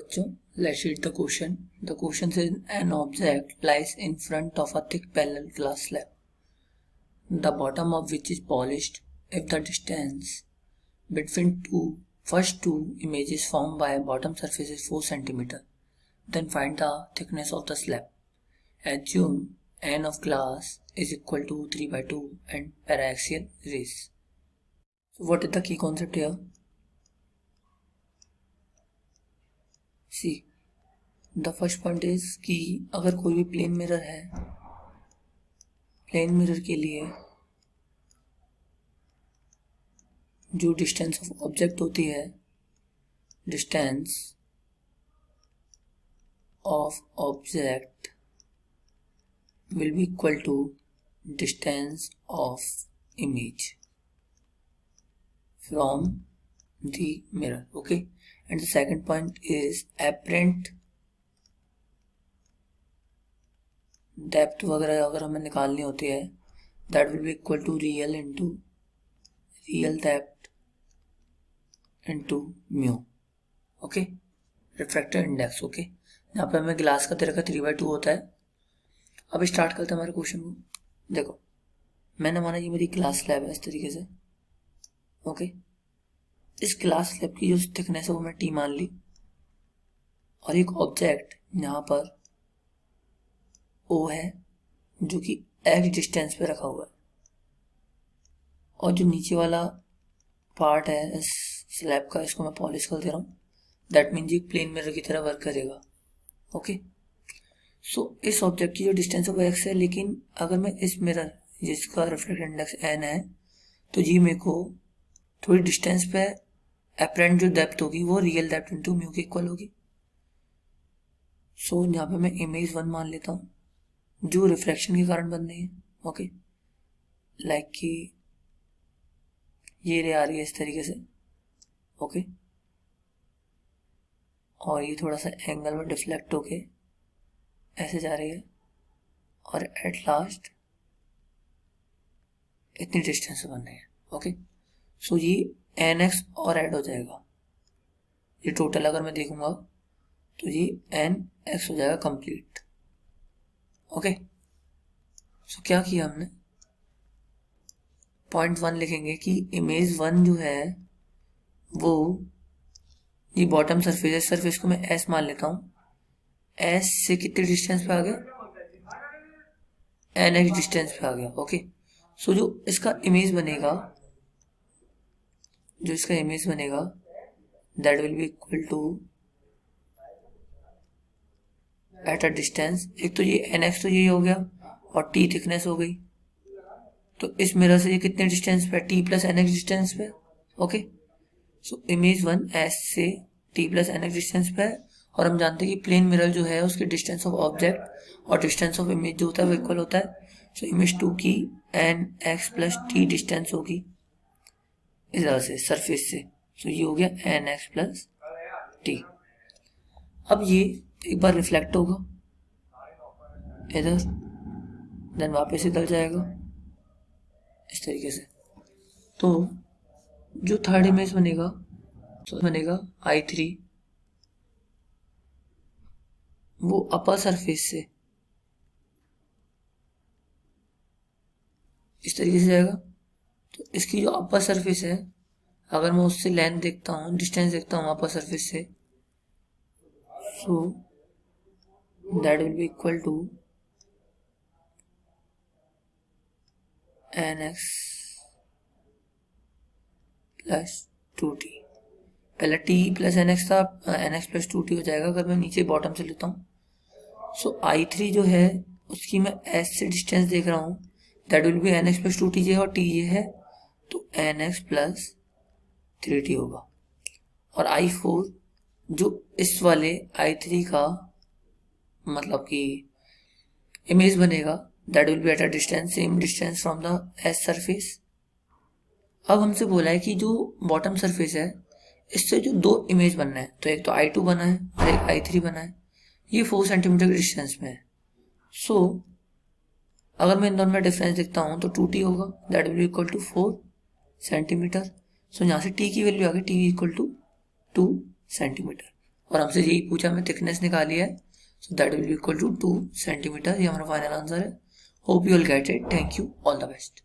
बच्चों, let's read the question. The question says an object lies in front of a thick parallel glass slab, the bottom of which is polished. If the distance between first two images formed by bottom surface is 4 cm, then find the thickness of the slab. Assume n of glass is equal to 3/2 and paraxial rays. So what is the key concept here? See, the first point is कि अगर कोई भी plane mirror है, plane mirror के लिए जो distance of object होती है, distance of object will be equal to distance of image from the mirror. Okay, and the second point is apparent depth वगैरह अगर हमें निकालनी होती है, that will be equal to real into real depth into mu. Okay, refractive index. Okay, यहाँ पे हमें glass का तेरे का 3/2 होता है. अब स्टार्ट करते हैं हमारे क्वेश्चन को. देखो, मैंने माना ये मेरी ग्लास स्लैब है इस तरीके से. ओके, इस ग्लास स्लैब की जो थिकनेस है वो मैं टी मान ली, और एक ऑब्जेक्ट यहाँ पर ओ है जो कि एक्स डिस्टेंस पे रखा हुआ है, और जो नीचे वाला पार्ट है इस स्लैब का, इसको मैं पॉलिश कर दे रहा हूँ. दैट मीन्स ये प्लेन मिरर की तरह वर्क करेगा. ओके, सो इस ऑब्जेक्ट की जो डिस्टेंस है वो एक्स है, लेकिन अगर मैं इस मिरर जिसका रिफ्लेक्टिव इंडेक्स एन है, तो ये मेरे को थोड़ी डिस्टेंस पे अपरेंट जो डेप्थ होगी वो रियल डेप्थ इंटू म्यू के इक्वल होगी. सो यहाँ पे मैं इमेज 1 मान लेता हूँ जो रिफ्रैक्शन के कारण बन रही है. ओके, लाइक कि ये रे आ रही है इस तरीके से. ओके, और ये थोड़ा सा एंगल में डिफ्लेक्ट होके ऐसे जा रही है, और एट लास्ट इतनी डिस्टेंस बन रही है. ओके, सो ये एन एक्स और ऐड हो जाएगा. ये टोटल अगर मैं देखूंगा तो ये एन एक्स हो जाएगा कंप्लीट. ओके, सो क्या किया हमने, पॉइंट 1 लिखेंगे कि इमेज 1 जो है वो ये बॉटम सरफेस है. सरफेस को मैं एस मान लेता हूँ. एस से कितने डिस्टेंस पे आ गया, एन एक्स डिस्टेंस पे आ गया. ओके, सो जो इसका इमेज बनेगा, that will be equal to at a distance. एक तो ये एन एक्स तो ये हो गया और टी थिकनेस हो गई, तो इस मिरर से ये कितने डिस्टेंस पे, T plus N X distance पे. ओके, सो इमेज 1 एस से T plus N X distance पे है, और हम जानते हैं कि प्लेन मिरर जो है उसके डिस्टेंस ऑफ ऑब्जेक्ट और डिस्टेंस ऑफ इमेज जो होता है वो इक्वल होता है. सो इमेज 2 की N X plus T distance होगी इस तरह से सरफेस से. सो ये हो गया एन एक्स प्लस टी. अब ये एक बार रिफ्लेक्ट होगा इधर, देन वापस इधर जाएगा इस तरीके से. तो जो थर्ड इमेज बनेगा तो बनेगा I3, वो अपर सरफेस से इस तरीके से जाएगा. तो इसकी जो अपर सरफेस है, अगर मैं उससे लेंथ देखता हूँ, डिस्टेंस देखता हूँ अपर सरफेस से, so that will be equal to N X plus 2t. पहले t प्लस एन एक्स था, एन एक्स प्लस 2t हो जाएगा अगर मैं नीचे बॉटम से लेता हूँ. सो I3 जो है उसकी मैं s से डिस्टेंस देख रहा हूँ, that will be N X plus 2t ये, और t ये है तो एन एक्स प्लस 3t होगा. और I4 जो इस वाले I3 का मतलब कि इमेज बनेगा, that will B eight a distance same distance from the S surface. अब हमसे बोला है कि जो बॉटम सरफेस है इससे जो दो इमेज बनना है, तो एक तो I2 बना है और एक I3 बना है. ये 4 सेंटीमीटर के डिस्टेंस में है. सो अगर मैं इन दोनों में डिफरेंस देखता हूँ तो 2t होगा, that will be equal to 4 centimetre. So यहाँ से t की वैल्यू आ गई, t इक्वल टू 2 सेंटीमीटर. और हमसे यही पूछा, हमें थिकनेस निकाली है, so that will be equal to 2 centimetre. ये हमारा फाइनल आंसर है। Hope you will get it. Thank you, all the best.